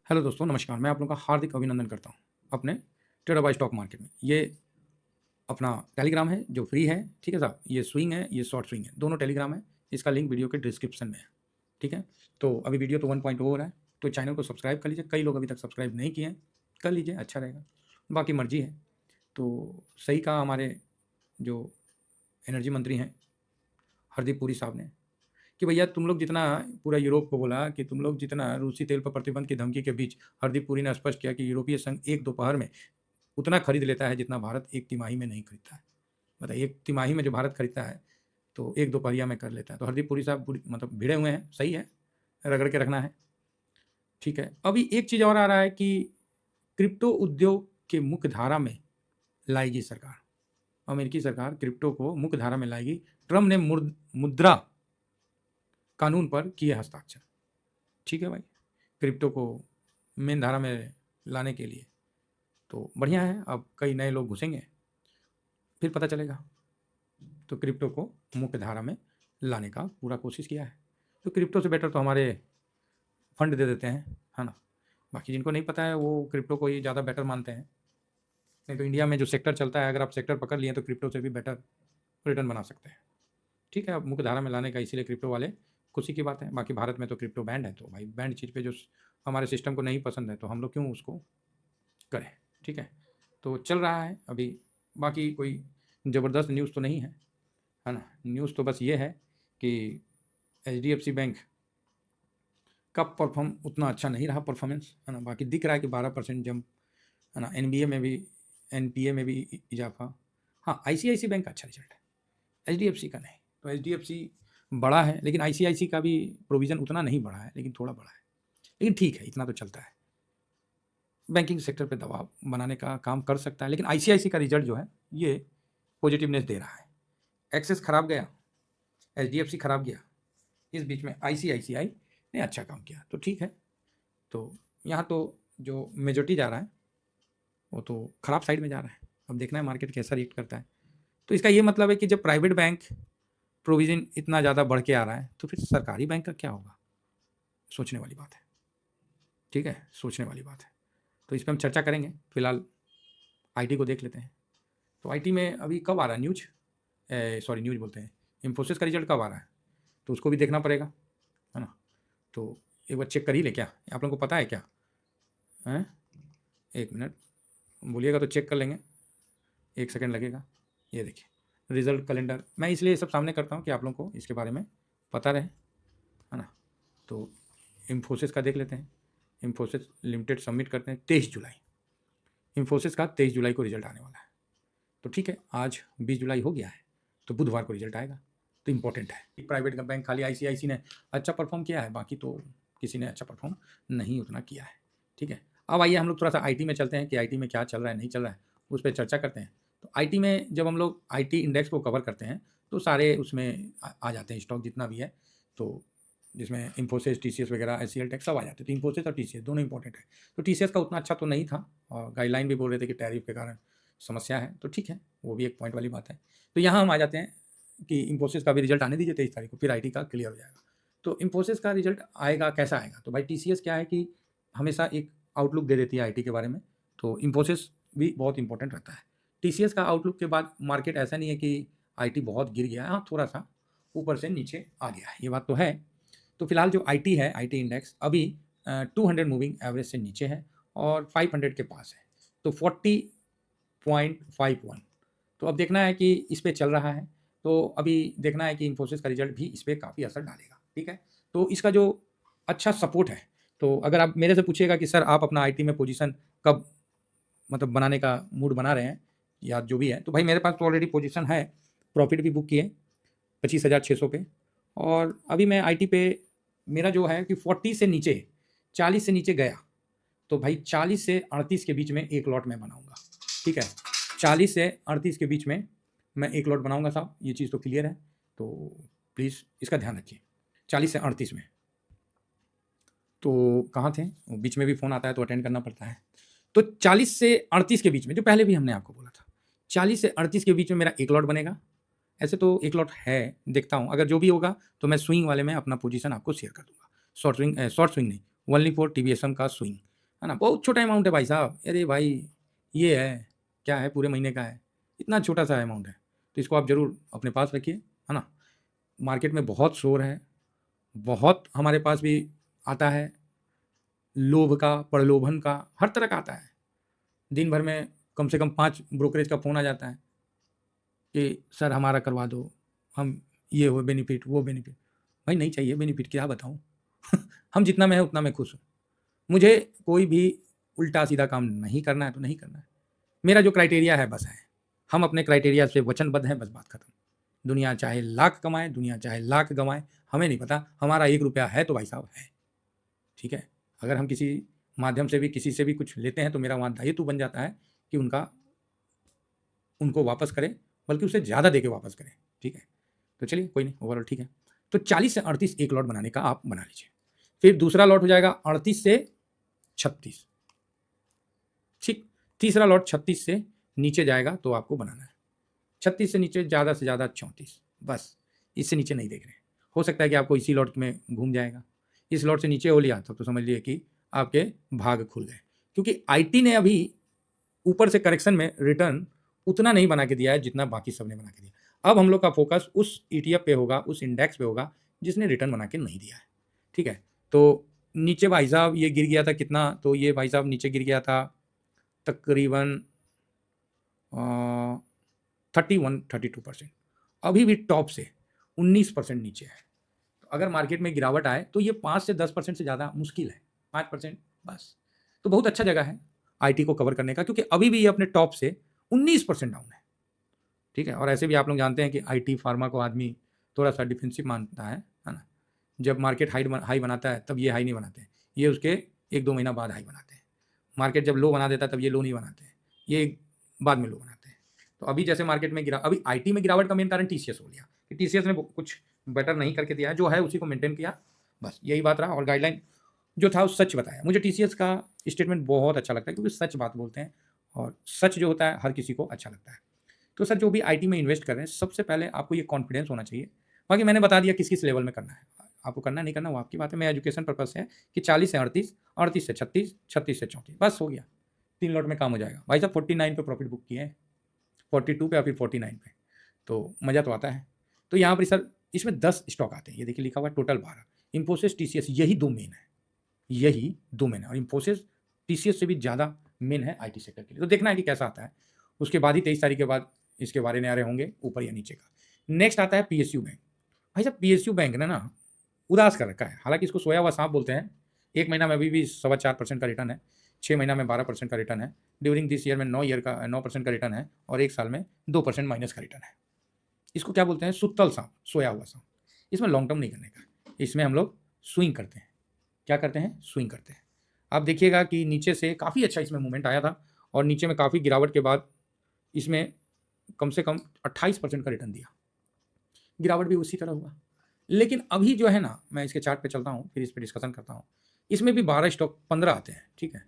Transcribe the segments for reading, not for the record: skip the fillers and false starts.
Hello दोस्तों, नमस्कार। मैं आप लोगों का हार्दिक अभिनंदन करता हूँ अपने ट्रेडर बाय स्टॉक मार्केट में। ये अपना टेलीग्राम है जो फ्री है, ठीक है साहब। ये स्विंग है, ये शॉर्ट स्विंग है, दोनों टेलीग्राम है। इसका लिंक वीडियो के डिस्क्रिप्शन में है, ठीक है। तो अभी वीडियो तो 1.0 हो रहा है, तो चैनल को सब्सक्राइब कर लीजिए। कई लोग अभी तक सब्सक्राइब नहीं किए हैं, कर लीजिए, अच्छा रहेगा। बाकी मर्जी है। तो सही कहा हमारे जो एनर्जी मंत्री हैं हरदीप पुरी साहब ने कि भैया तुम लोग जितना, पूरा यूरोप को बोला कि तुम लोग जितना रूसी तेल पर प्रतिबंध की धमकी के बीच हरदीप पुरी ने स्पष्ट किया कि यूरोपीय संघ एक दोपहर में उतना खरीद लेता है जितना भारत एक तिमाही में नहीं खरीदता है। बताइए, एक तिमाही में जो भारत खरीदता है तो एक दोपहरिया में कर लेता है। तो हरदीप पुरी साहब मतलब भिड़े हुए हैं, सही है, रगड़ के रखना है, ठीक है। अभी एक चीज़ और आ रहा है कि क्रिप्टो उद्योग के मुख्य धारा में लाएगी सरकार। अमेरिकी सरकार क्रिप्टो को मुख्य धारा में लाएगी। ट्रम्प ने मुद्रा कानून पर किए हस्ताक्षर, ठीक है भाई। क्रिप्टो को मेन धारा में लाने के लिए तो बढ़िया है। अब कई नए लोग घुसेंगे, फिर पता चलेगा। तो क्रिप्टो को मुख्य धारा में लाने का पूरा कोशिश किया है। तो क्रिप्टो से बेटर तो हमारे फंड दे देते हैं, है ना। बाकी जिनको नहीं पता है वो क्रिप्टो को ही ज़्यादा बेटर मानते हैं। नहीं तो इंडिया में जो सेक्टर चलता है, अगर आप सेक्टर पकड़ लिए तो क्रिप्टो से भी बेटर रिटर्न बना सकते हैं, ठीक है। अब मुख्य धारा में लाने का इसीलिए क्रिप्टो वाले खुशी की बात है। बाकी भारत में तो क्रिप्टो बैंड है, तो भाई बैंड चीज़ पे जो हमारे सिस्टम को नहीं पसंद है तो हम लोग क्यों उसको करें, ठीक है। तो चल रहा है अभी। बाकी कोई ज़बरदस्त न्यूज़ तो नहीं है ना। न्यूज़ तो बस ये है कि एचडीएफसी बैंक का परफॉर्म उतना अच्छा नहीं रहा, परफॉर्मेंस, है ना। बाकी दिख रहा है कि 12% जंप, है ना। एनबीए में भी, एनपीए में भी इजाफा। हाँ, आईसीआईसी बैंक का अच्छा रिजल्ट है, एचडीएफसी का नहीं। तो एचडीएफसी बड़ा है, लेकिन आईसीआईसी का भी प्रोविज़न उतना नहीं बढ़ा है, लेकिन थोड़ा बड़ा है। लेकिन ठीक है, इतना तो चलता है। बैंकिंग सेक्टर पे दबाव बनाने का काम कर सकता है, लेकिन आईसीआईसी का रिजल्ट जो है ये पॉजिटिवनेस दे रहा है। एक्सेस खराब गया, एचडीएफसी खराब गया, इस बीच में आईसीआईसीआई ने अच्छा काम किया, तो ठीक है। तो यहाँ तो जो मेजोरिटी जा रहा है वो तो खराब साइड में जा रहा है। अब देखना है मार्केट कैसा रिएक्ट करता है। तो इसका ये मतलब है कि जब प्राइवेट बैंक प्रोविज़न इतना ज़्यादा बढ़ के आ रहा है तो फिर सरकारी बैंक का क्या होगा, सोचने वाली बात है, ठीक है, सोचने वाली बात है। तो इस पर हम चर्चा करेंगे। फिलहाल आईटी को देख लेते हैं। तो आईटी में अभी कब आ रहा है न्यूज, सॉरी न्यूज बोलते हैं, इन्फोसिस का रिजल्ट कब आ रहा है, तो उसको भी देखना पड़ेगा, है ना। तो एक बार चेक कर ही ले, क्या आप लोगों को पता है क्या है? एक मिनट बोलिएगा तो चेक कर लेंगे, 1 सेकंड लगेगा। ये देखिए रिजल्ट कैलेंडर, मैं इसलिए ये सब सामने करता हूँ कि आप लोगों को इसके बारे में पता रहे, है ना। तो इन्फोसिस का देख लेते हैं। इन्फोसिस लिमिटेड सबमिट करते हैं 23 जुलाई। इन्फोसिस का 23 जुलाई को रिजल्ट आने वाला है। तो ठीक है, आज 20 जुलाई हो गया है, तो बुधवार को रिजल्ट आएगा। तो इम्पोर्टेंट है। प्राइवेट बैंक खाली आईसीआईसी ने अच्छा परफॉर्म किया है, बाकी तो किसी ने अच्छा परफॉर्म नहीं उतना किया है, ठीक है। अब आइए हम लोग थोड़ा सा आईटी में चलते हैं कि आईटी में क्या चल रहा है नहीं चल रहा है, उस पर चर्चा करते हैं। तो आईटी में जब हम लोग आईटी इंडेक्स को कवर करते हैं तो सारे उसमें आ जाते हैं स्टॉक जितना भी है। तो जिसमें इन्फोसिस, टीसीएस वगैरह, एचसीएल टेक सब आ जाते हैं। तो इन्फोसिस और टीसीएस दोनों इंपॉर्टेंट है। तो टीसीएस का उतना अच्छा तो नहीं था, और गाइडलाइन भी बोल रहे थे कि टैरिफ के कारण समस्या है, तो ठीक है, वो भी एक पॉइंट वाली बात है। तो यहाँ हम आ जाते हैं कि इन्फोसिस का भी रिजल्ट आने दीजिए 23 तारीख को, फिर आईटी का क्लियर हो जाएगा। तो इन्फोसिस का रिजल्ट आएगा, कैसा आएगा? तो भाई टीसीएस क्या है कि हमेशा एक आउटलुक दे देती है आईटी के बारे में, तो इन्फोसिस भी बहुत इंपॉर्टेंट रहता है। टीसीएस का आउटलुक के बाद मार्केट ऐसा नहीं है कि आईटी बहुत गिर गया है, हाँ थोड़ा सा ऊपर से नीचे आ गया है, ये बात तो है। तो फिलहाल जो आईटी है, आईटी इंडेक्स अभी 200 मूविंग एवरेज से नीचे है और 500 के पास है, तो 40.51। तो अब देखना है कि इस पे चल रहा है। तो अभी देखना है कि इन्फोसिस का रिजल्ट भी इस पर काफ़ी असर डालेगा, ठीक है। तो इसका जो अच्छा सपोर्ट है, तो अगर आप मेरे से पूछिएगा कि सर आप अपना आईटी में पोजीशन कब मतलब बनाने का मूड बना रहे हैं या जो भी है, तो भाई मेरे पास तो ऑलरेडी पोजीशन है, प्रॉफिट भी बुक किए 25,600 पे। और अभी मैं आईटी पे मेरा जो है कि 40 से नीचे, 40 से नीचे गया तो भाई 40 से 38 के बीच में एक लॉट मैं बनाऊंगा, ठीक है। 40 से 38 के बीच में मैं एक लॉट बनाऊंगा साहब, ये चीज़ तो क्लियर है। तो प्लीज़ इसका ध्यान रखिए, 40 से 38 में। तो कहाँ थे, बीच में भी फ़ोन आता है तो अटेंड करना पड़ता है। तो 40 से 38 के बीच में, जो पहले भी हमने आपको बोला था, 40 से 38 के बीच में मेरा एक लॉट बनेगा। ऐसे तो एक लॉट है, देखता हूँ, अगर जो भी होगा तो मैं स्विंग वाले में अपना पोजीशन आपको शेयर कर दूंगा। शॉर्ट स्विंग नहीं, ओनली फॉर टीवीएसएम का स्विंग, है ना? बहुत छोटा अमाउंट है भाई साहब। अरे भाई ये है, क्या है, पूरे महीने का है, इतना छोटा-सा अमाउंट है। तो इसको आप ज़रूर अपने पास रखिए, है ना? मार्केट में बहुत शोर है, बहुत हमारे पास भी आता है, लोभ का, प्रलोभन का, हर तरह का आता है। दिन भर में कम से कम 5 ब्रोकरेज का फ़ोन आ जाता है कि सर हमारा करवा दो, हम ये हो बेनिफिट, वो बेनिफिट। भाई नहीं चाहिए बेनिफिट, क्या बताऊँ? हम जितना में है उतना में खुश हूँ। मुझे कोई भी उल्टा-सीधा काम नहीं करना है तो नहीं करना है। मेरा जो क्राइटेरिया है बस है। हम अपने क्राइटेरिया से वचनबद्ध हैं, बस बात खत्म। दुनिया चाहे लाख कमाए, दुनिया चाहे लाख गँवाए, हमें नहीं पता, हमारा 1 रुपया है तो भाई साहब है, ठीक है? अगर हम किसी माध्यम से भी किसी से भी कुछ लेते हैं तो मेरा वहाँ दायित्व बन जाता है कि उनको वापस करें, बल्कि उससे ज़्यादा देके वापस करें, ठीक है? तो चलिए कोई नहीं, ओवरऑल ठीक है। तो 40 से 38 एक लॉट बनाने का आप बना लीजिए। फिर दूसरा लॉट हो जाएगा 38 से 36, ठीक? तीसरा लॉट 36 से नीचे जाएगा तो आपको बनाना है। 36 से नीचे ज़्यादा से ज़्यादा 34, बस इससे नीचे नहीं देख रहे हैं। हो सकता है कि आपको इसी लॉट में घूम जाएगा। इस लॉट से नीचे हो लिया तब तो समझ लीजिए कि आपके भाग खुल गए, क्योंकि आईटी ने अभी ऊपर से करेक्शन में रिटर्न उतना नहीं बना के दिया है जितना बाकी सब ने बना के दिया। अब हम लोग का फोकस उस ईटीएफ पे होगा, उस इंडेक्स पे होगा जिसने रिटर्न बना के नहीं दिया है, ठीक है? तो नीचे भाई साहब ये गिर गया था कितना, तो ये भाई साहब नीचे गिर गया था तकरीबन 31-32%। अभी भी टॉप से 19% नीचे है। तो अगर मार्केट में गिरावट आए तो ये 5 से 10% से ज़्यादा मुश्किल है, 5% बस। तो बहुत अच्छा जगह है आईटी को कवर करने का, क्योंकि अभी भी ये अपने टॉप से 19% डाउन है, ठीक है? और ऐसे भी आप लोग जानते हैं कि आईटी फार्मा को आदमी थोड़ा-सा डिफेंसिव मानता है ना? जब मार्केट हाई बनाता है तब ये हाई नहीं बनाते हैं, ये उसके 1-2 महीना बाद हाई बनाते हैं। मार्केट जब लो बना देता है तब ये लो नहीं बनाते हैं, ये बाद में लो बनाते हैं। तो अभी जैसे मार्केट में अभी आईटी में गिरावट का मेन कारण टीसीएस हो गया कि टीसीएस ने कुछ बेटर नहीं करके दिया है, जो है उसी को मेंटेन किया, बस यही बात रहा। और गाइडलाइन जो था वो सच बताया। मुझे टीसीएस का स्टेटमेंट बहुत अच्छा लगता है क्योंकि सच बात बोलते हैं, और सच जो होता है हर किसी को अच्छा लगता है। तो सर जो भी आईटी में इन्वेस्ट कर रहे हैं, सबसे पहले आपको ये कॉन्फिडेंस होना चाहिए। बाकी मैंने बता दिया किस किस लेवल में करना है, आपको करना नहीं करना वो आपकी बात है। मैं एजुकेशन पर्पज से है कि 40 से 38, 38 से 36, 36 से 34, बस हो गया। 3 लॉट में काम हो जाएगा। भाई साहब 49 पे प्रॉफिट बुक किए हैं, 42 पे या फिर 49 पे, तो मज़ा तो आता है। तो यहाँ पर सर इसमें 10 स्टॉक आते हैं, ये देखिए लिखा हुआ है टोटल 12। इन्फोसिस, टीसीएस, यही 2 मेन है, यही 2 मेन है, और इन्फोसिस टीसीएस से भी ज़्यादा मेन है आईटी सेक्टर के लिए। तो देखना है कि कैसा आता है, उसके बाद ही 23 तारीख के बाद इसके बारे में आ रहे होंगे ऊपर या नीचे का। नेक्स्ट आता है पीएसयू बैंक। भाई साहब पीएसयू बैंक ने ना उदास कर रखा है, हालांकि इसको सोया हुआ सांप बोलते हैं। 1 महीना में अभी भी 4.25% का रिटर्न है, 6 महीना में 12% का रिटर्न है, ड्यूरिंग दिस ईयर में 9% का रिटर्न है, और 1 साल में 2% माइनस का रिटर्न है। इसको क्या बोलते हैं? सुतल सांप, सोया हुआ सांप। इसमें लॉन्ग टर्म नहीं करने का, इसमें हम लोग स्विंग करते हैं। क्या करते हैं? स्विंग करते हैं। आप देखिएगा कि नीचे से काफ़ी अच्छा इसमें मूवमेंट आया था, और नीचे में काफ़ी गिरावट के बाद इसमें कम से कम 28% का रिटर्न दिया। गिरावट भी उसी तरह हुआ। लेकिन अभी जो है ना, मैं इसके चार्ट पे चलता हूँ, फिर इस पे डिस्कशन करता हूँ। इसमें भी 12 स्टॉक, 15 आते हैं, ठीक है?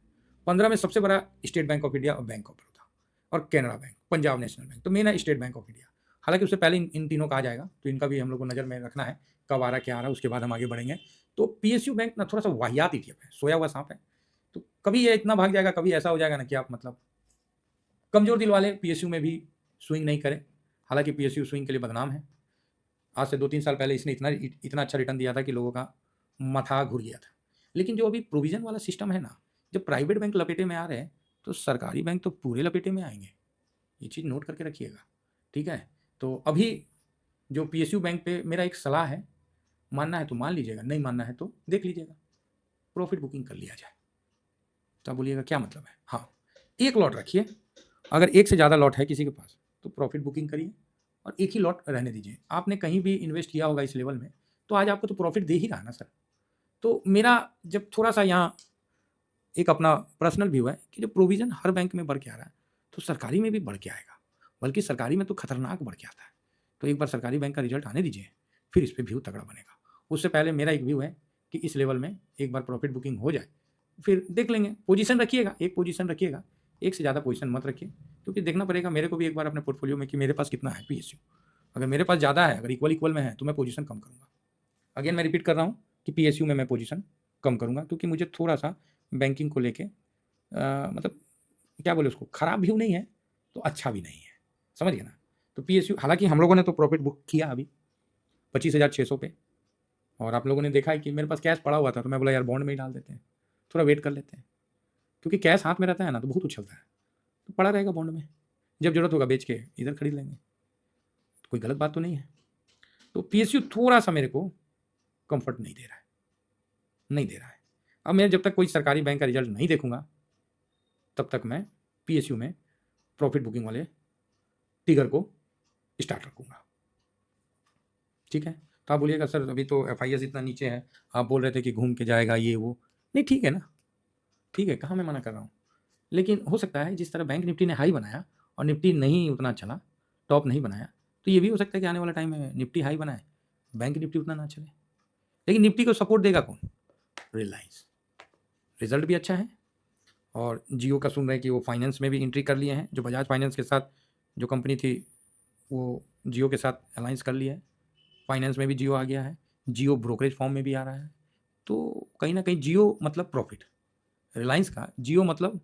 15 में सबसे बड़ा स्टेट बैंक ऑफ इंडिया और बैंक ऑफ बड़ौदा और Canara bank, Punjab national bank. तो मेन है स्टेट बैंक ऑफ इंडिया। हालाँकि उससे पहले इन तीनों का आ जाएगा, तो इनका भी हम लोग को नज़र में रखना है, कब आ रहा है, क्या आ रहा है, उसके बाद हम आगे बढ़ेंगे। तो पीएसयू बैंक ना थोड़ा-सा वाहियात ईटीएफ है, सोया हुआ साँप है। तो कभी ये इतना भाग जाएगा, कभी ऐसा हो जाएगा ना कि आप मतलब कमज़ोर दिल वाले पीएसयू में भी स्विंग नहीं करें। हालाँकि पीएसयू स्विंग के लिए बदनाम है। आज से 2-3 साल पहले इसने इतना अच्छा रिटर्न दिया था कि लोगों का माथा घूर गया था। लेकिन जो अभी प्रोविज़न वाला सिस्टम है ना, जब प्राइवेट बैंक लपेटे में आ रहे हैं, तो सरकारी बैंक तो पूरे लपेटे में आएँगे। ये चीज़ नोट करके रखिएगा, ठीक है? तो अभी जो पीएसयू बैंक पे मेरा एक सलाह है, मानना है तो मान लीजिएगा, नहीं मानना है तो देख लीजिएगा, प्रॉफ़िट बुकिंग कर लिया जाए। तो आप बोलिएगा क्या मतलब है? हाँ, 1 लॉट रखिए, अगर 1 से ज़्यादा लॉट है किसी के पास, तो प्रॉफ़िट बुकिंग करिए और 1 ही लॉट रहने दीजिए। आपने कहीं भी इन्वेस्ट किया होगा इस लेवल में, तो आज आपको तो प्रॉफ़िट दे ही रहा है ना सर। तो मेरा जब थोड़ा-सा यहाँ एक अपना पर्सनल व्यू है कि जो प्रोविज़न हर बैंक में बढ़ के आ रहा है, तो सरकारी में भी बढ़ के आएगा, बल्कि सरकारी में तो खतरनाक बढ़ के आता है। तो एक बार सरकारी बैंक का रिज़ल्ट आने दीजिए, फिर इस पे व्यू तगड़ा बनेगा। उससे पहले मेरा एक व्यू है कि इस लेवल में एक बार प्रॉफ़िट बुकिंग हो जाए, फिर देख लेंगे। पोजीशन रखिएगा, एक पोजीशन रखिएगा, एक से ज़्यादा पोजीशन मत रखिए, क्योंकि देखना पड़ेगा मेरे को भी एक बार अपने पोर्टफोलियो में कि मेरे पास कितना है पीएसयू। अगर मेरे पास ज़्यादा है, अगर इक्वल में है, तो मैं पोजीशन कम करूँगा। अगेन मैं रिपीट कर रहा हूँ कि पीएसयू में मैं पोजीशन कम करूँगा, क्योंकि मुझे थोड़ा-सा बैंकिंग को लेके मतलब क्या बोले उसको, खराब भी नहीं है तो अच्छा भी नहीं है, समझ गए ना। तो पीएसयू, हालांकि हम लोगों ने तो प्रॉफिट बुक किया अभी 25,600 पे, और आप लोगों ने देखा है कि मेरे पास कैश पड़ा हुआ था, तो मैं बोला यार बॉन्ड में ही डाल देते हैं, थोड़ा वेट कर लेते हैं, क्योंकि कैश हाथ में रहता है ना तो बहुत उछलता है, तो पड़ा रहेगा बॉन्ड में, जब जरूरत होगा बेच के इधर खरीद लेंगे, तो कोई गलत बात तो नहीं है। तो पीएसयू थोड़ा सा मेरे को कंफर्ट नहीं दे रहा है, नहीं दे रहा है। अब मैं जब तक कोई सरकारी बैंक का रिजल्ट नहीं देखूंगा तब तक मैं पीएसयू में प्रॉफिट बुकिंग वाले टिगर को स्टार्ट रखूंगा, ठीक है। तो आप बोलिएगा सर अभी तो एफआईएस इतना नीचे है, आप बोल रहे थे कि घूम के जाएगा ये वो, नहीं ठीक है ना, ठीक है, कहाँ मैं मना कर रहा हूँ। लेकिन हो सकता है जिस तरह बैंक निफ्टी ने हाई बनाया और निफ्टी नहीं उतना चला, टॉप नहीं बनाया, तो ये भी हो सकता है कि आने वाला टाइम में निफ्टी हाई बनाए, बैंक निफ्टी उतना ना चले। लेकिन निफ्टी को सपोर्ट देगा कौन? रिलायंस, रिजल्ट भी अच्छा है, और जियो का सुन रहे हैं कि वो फाइनेंस में भी एंट्री कर लिए हैं, जो बजाज फाइनेंस के साथ जो कंपनी थी वो जियो के साथ अलायंस कर लिया है, फाइनेंस में भी जियो आ गया है, जियो ब्रोकरेज फॉर्म में भी आ रहा है। तो कहीं ना कहीं जियो मतलब प्रॉफिट, रिलायंस का जियो मतलब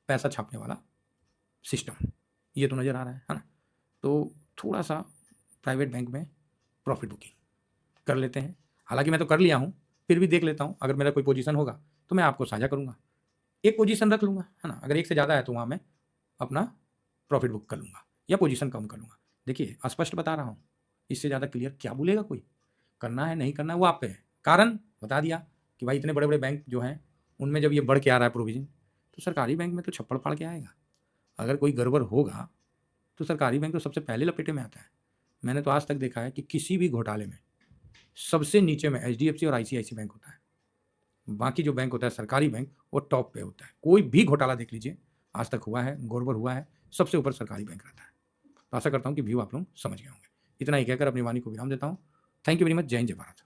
पैसा छापने वाला सिस्टम, ये तो नज़र आ रहा है ना। तो थोड़ा सा प्राइवेट बैंक में प्रॉफिट बुकिंग कर लेते हैं, हालांकि मैं तो कर लिया हूँ, फिर भी देख लेता हूँ, अगर मेरा कोई पोजीशन होगा तो मैं आपको साझा करूँगा, एक पोजीशन रख लूँगा, है ना, अगर एक से ज़्यादा है तो वहाँ मैं अपना प्रॉफिट बुक कर लूँगा या पोजीशन कम कर लूँगा। देखिए स्पष्ट बता रहा हूँ, इससे ज़्यादा क्लियर क्या बोलेगा कोई, करना है नहीं करना है वो आप पे है। कारण बता दिया कि भाई इतने बड़े बड़े बैंक जो हैं उनमें जब ये बढ़ के आ रहा है प्रोविजन, तो सरकारी बैंक में तो छप्पड़ फाड़ के आएगा, अगर कोई गड़बड़ होगा तो सरकारी बैंक तो सबसे पहले लपेटे में आता है। मैंने तो आज तक देखा है कि किसी भी घोटाले में सबसे नीचे में एचडीएफसी और आईसीआईसी बैंक होता है, बाकी जो बैंक होता है सरकारी बैंक वो टॉप पे होता है। कोई भी घोटाला देख लीजिए आज तक हुआ है, गड़बड़ हुआ है, सबसे ऊपर सरकारी बैंक रहता है। तो आशा करता हूँ कि व्यू आप लोग समझ गए होंगे। इतना ही कहकर अपनी वाणी को विराम देता हूँ। Thank you very much. जय हिंद, जय भारत।